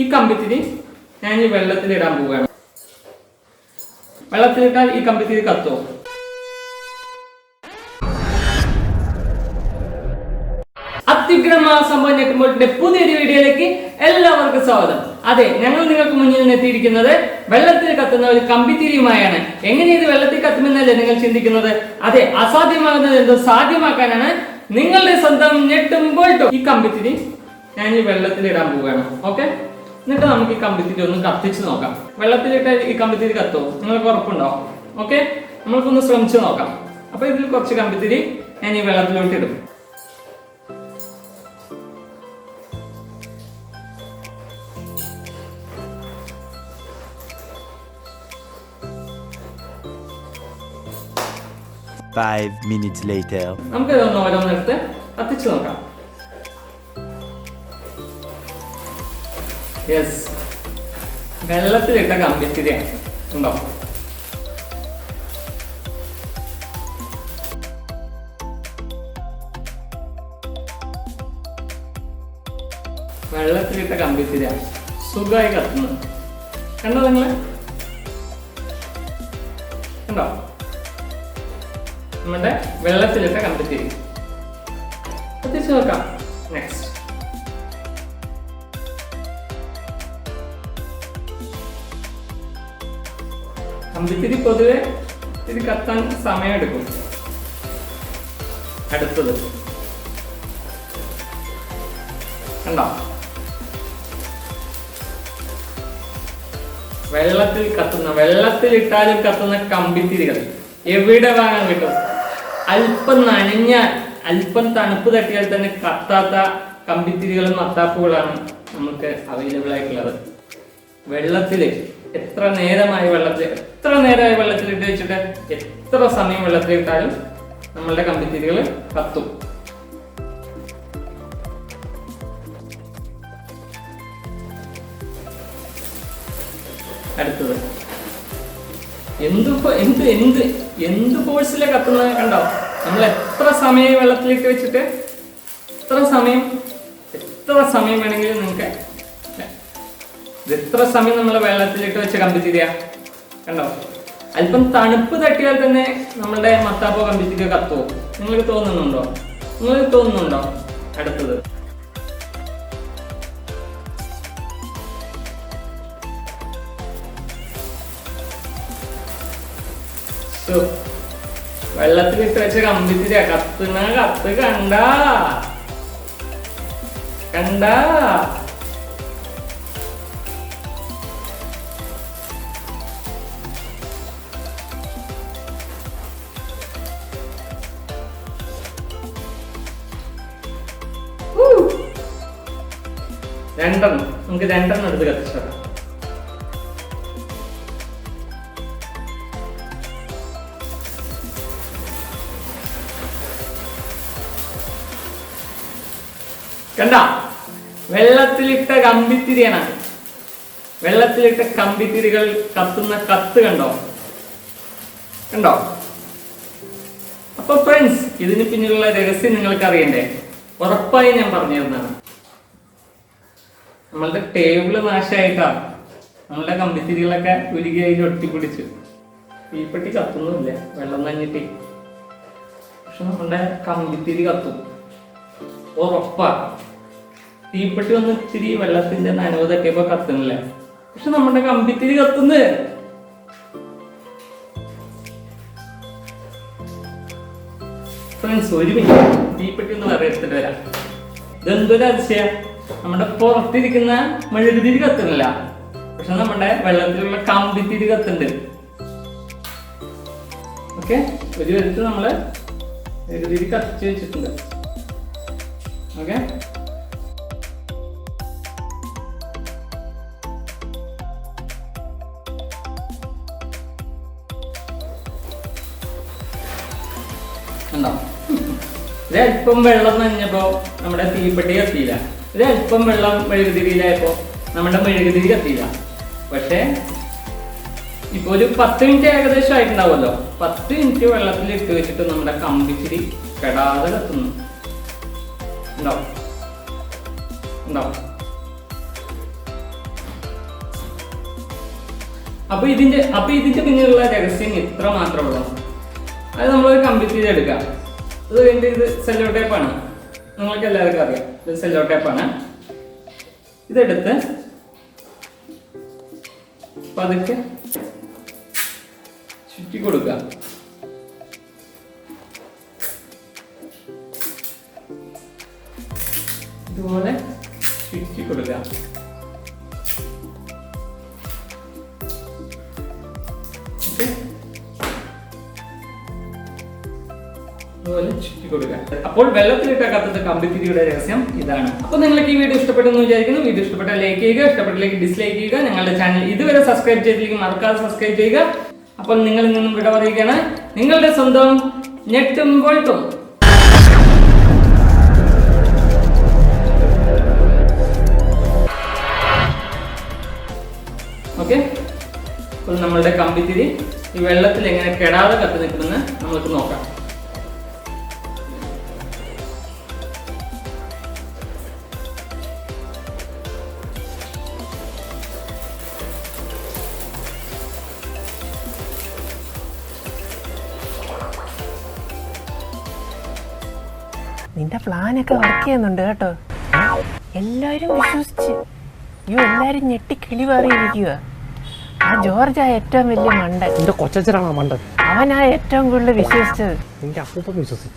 ഈ കമ്പിത്തിരി ഞാൻ ഈ വെള്ളത്തിലിടാൻ പോവുകയാണ്. വെള്ളത്തിലിട്ടാൽ ഈ കമ്പിത്തിരി കത്തുമോ? അത്യുഗ്രമായ സംഭവം നെറ്റുമ്പോൾട്ടിന്റെ പുതിയൊരു വീഡിയോയിലേക്ക് എല്ലാവർക്കും സ്വാഗതം. അതെ, ഞങ്ങൾ നിങ്ങൾക്ക് മുന്നിൽ എത്തിയിരിക്കുന്നത് വെള്ളത്തിൽ കത്തുന്ന ഒരു കമ്പിത്തിരിയുമായാണ്. എങ്ങനെ ഇത് വെള്ളത്തിൽ കത്തുമെന്നല്ലേ നിങ്ങൾ ചിന്തിക്കുന്നത്? അതെ, അസാധ്യമാകുന്നത് എന്തോ സാധ്യമാക്കാനാണ് നിങ്ങളുടെ സ്വന്തം നെറ്റും ബോൾട്ടും. ഈ കമ്പിത്തിരി ഞാൻ ഈ വെള്ളത്തിലിടാൻ പോവുകയാണ്. ഓക്കെ, എന്നിട്ട് നമുക്ക് ഈ കമ്പിത്തിരി ഒന്ന് കത്തിച്ച് നോക്കാം. വെള്ളത്തിലിട്ട് ഈ കമ്പിത്തിരി കത്തുമോ? നിങ്ങൾക്ക് ഉറപ്പുണ്ടോ? ഓക്കെ, നമ്മൾക്കൊന്ന് ശ്രമിച്ചു നോക്കാം. അപ്പൊ ഇതിൽ കുറച്ച് കമ്പിത്തിരി ഞാൻ ഈ വെള്ളത്തിലോട്ട് ഇടും. നമുക്ക് ഇതൊന്ന് ഓരോന്നെടുത്ത് കത്തിച്ചു നോക്കാം. യെസ്, വെള്ളത്തിലിട്ട കമ്പിത്തിരിയാണ്. ഉണ്ടോ? വെള്ളത്തിലിട്ട കമ്പിത്തിരിയാണ് സുഖമായി കത്തുന്നത്. കണ്ടോ നിങ്ങള്? കണ്ടോ? നമ്മുടെ വെള്ളത്തിലിട്ട കമ്പിത്തിരി കത്തിച്ചു നോക്കാം. നെക്സ്റ്റ്, കമ്പിത്തിരി പൊതുവെ ഇത് കത്താൻ സമയമെടുക്കും. അടുത്തത് കണ്ടോ? വെള്ളത്തിലിട്ടാലും കത്തുന്ന കമ്പിത്തിരികൾ എവിടെ വാങ്ങാൻ കിട്ടും? അല്പം നനഞ്ഞാൽ, അല്പം തണുപ്പ് തട്ടിയാൽ തന്നെ കത്താത്ത കമ്പിത്തിരികളും മത്താപ്പുകളാണ് നമുക്ക് അവൈലബിൾ ആയിട്ടുള്ളത്. വെള്ളത്തില് എത്ര നേരമായി വെള്ളത്തിലിട്ട് വെച്ചിട്ട് എത്ര സമയം വെള്ളത്തിലിട്ടാലും നമ്മളുടെ കമ്പിത്തിരികൾ കത്തും. അടുത്തത് എന്ത് ഫോഴ്സിലെ കത്തുന്നത് കണ്ടോ? നമ്മൾ എത്ര സമയം വെള്ളത്തിലിട്ട് വെച്ചിട്ട് എത്ര സമയം വേണമെങ്കിലും നിങ്ങൾക്ക് എത്ര സമയം നമ്മൾ വെള്ളത്തിലിട്ട് വെച്ച കമ്പിത്തിരിയാ. കണ്ടോ? അല്പം തണുപ്പ് തട്ടിയാൽ തന്നെ നമ്മളുടെ മത്താപ്പോ കമ്പിത്തിരിയോ കത്തുവോ? നിങ്ങൾക്ക് തോന്നുന്നുണ്ടോ? അടുത്തത് വെള്ളത്തിലിട്ട് വെച്ച കമ്പിത്തിരിയാ. കത്തുന്ന കത്ത് കണ്ടാ നമുക്ക് രണ്ടെണ്ണം എടുത്ത് കത്തിച്ചോ. കണ്ട, വെള്ളത്തിലിട്ട കമ്പിത്തിരിയാണ്. വെള്ളത്തിലിട്ട കമ്പിത്തിരികൾ കത്തുന്ന കത്ത് കണ്ടോ? അപ്പൊ ഫ്രണ്ട്സ്, ഇതിന് പിന്നിലുള്ള രഹസ്യം നിങ്ങൾക്ക് അറിയണ്ടേ? ഉറപ്പായി ഞാൻ പറഞ്ഞു തരുന്നതാണ്. നമ്മളുടെ ടേബിള് നാശമായിട്ടാ നമ്മളുടെ കമ്പിത്തിരികളൊക്കെ ഉരുകിയായി ഒട്ടിപ്പിടിച്ചു. തീപ്പെട്ടി കത്തുന്നില്ല, വെള്ളം നഞ്ഞിട്ട്. പക്ഷെ നമ്മളുടെ കമ്പിത്തിരി കത്തും, ഉറപ്പാ. തീപ്പെട്ടി ഒന്ന് ഇത്തിരി വെള്ളത്തിന്റെ നനവ് തട്ടിയപ്പോ കത്തുന്നില്ല, പക്ഷെ നമ്മുടെ കമ്പിത്തിരി കത്തുന്നത്. ഫ്രണ്ട്സ്, ഒരു മിനിറ്റ് തീപ്പെട്ടി ഒന്ന് വേറെ എടുത്തിട്ട് വരാം. ഇതെന്തൊരു അതിശയ! നമ്മുടെ പുറത്തിരിക്കുന്ന മെഴുകുതിരി കത്തുന്നില്ല, പക്ഷെ നമ്മുടെ വെള്ളത്തിലുള്ള കമ്പിത്തിരി കത്തുന്നുണ്ട്. ഓക്കെ, ഒരു വിധത്തിൽ നമ്മള് മെഴുകുതിരി കത്തിച്ച് വെച്ചിട്ടുണ്ട്. ഓക്കെ, ഇത് അല്പം വെള്ളം നനഞ്ഞപ്പോ നമ്മുടെ തീപ്പെട്ടി കത്തിയില്ല. ഇത് അല്പം വെള്ളം മെഴുകുതിരിയിലായപ്പോ നമ്മുടെ മെഴുകുതിരി കത്തിയില്ല. പക്ഷെ ഇപ്പൊ ഒരു 10 മിനിറ്റ് ഏകദേശം ആയിട്ടുണ്ടാവുമല്ലോ. 10 മിനിറ്റ് വെള്ളത്തിൽ ഇട്ട് വെച്ചിട്ട് നമ്മുടെ കമ്പിത്തിരി കെടാതെ കത്തുന്നു. ഉണ്ടോ? അപ്പൊ ഇതിന്റെ പിന്നിലുള്ള രഹസ്യം ഇത്ര മാത്രമുള്ളൂ. അത് നമ്മളൊരു കമ്പിത്തിരി എടുക്കാം. അത് കഴിഞ്ഞിട്ട് ഇത് സെല്ലോ ടേപ്പാണ്, നിങ്ങൾക്ക് എല്ലാവർക്കും അറിയാം, ഇത് സെല്ലോ ടേപ്പാണ്. ഇതെടുത്ത് പതുക്കെ ചുറ്റി കൊടുക്കുക. ഇതുപോലെ ചുറ്റി കൊടുക്കുക. അപ്പോൾ വെള്ളത്തിലിട്ട കത്തുന്ന കമ്പിത്തിരിയുടെ രഹസ്യം ഇതാണ്. അപ്പോൾ നിങ്ങൾക്ക് ഈ വീഡിയോ ഇഷ്ടപ്പെട്ടെന്ന് വിചാരിക്കുന്നു. വീഡിയോ ഇഷ്ടപ്പെട്ടാൽ ലൈക്ക് ചെയ്യുക, ഇഷ്ടപ്പെട്ടില്ലെങ്കിൽ ഡിസ്ലൈക്ക് ചെയ്യുക. ഞങ്ങളുടെ ചാനൽ ഇതുവരെ സബ്സ്ക്രൈബ് ചെയ്തില്ലെങ്കിൽ മറക്കാതെ സബ്സ്ക്രൈബ് ചെയ്യുക. അപ്പോൾ നിങ്ങളിൽ നിന്നും വിട പറയുകയാണ് നിങ്ങളുടെ സ്വന്തം നെറ്റും ബോൾട്ടും. ഓക്കെ, അപ്പോൾ നമ്മളുടെ കമ്പിത്തിരി ഈ വെള്ളത്തിൽ എങ്ങനെ കെടാതെ കത്തി നിൽക്കുമെന്ന് നമുക്ക് നോക്കാം. നിന്റെ പ്ലാനൊക്കെ വർക്ക് ചെയ്യുന്നുണ്ട് കേട്ടോ. എല്ലാവരും വിശ്വസിച്ച് എല്ലാരും ഞെട്ടി കിളി പാറിയിരിക്കുക. ആ ജോർജാ ഏറ്റവും വലിയ മണ്ടൻ. എന്റെ കൊച്ചനാണോ മണ്ടൻ? അവനാ ഏറ്റവും കൂടുതൽ വിശ്വസിച്ചത്. നിന്റെ അപ്പൂപ്പൻ വിശ്വസിച്ചു.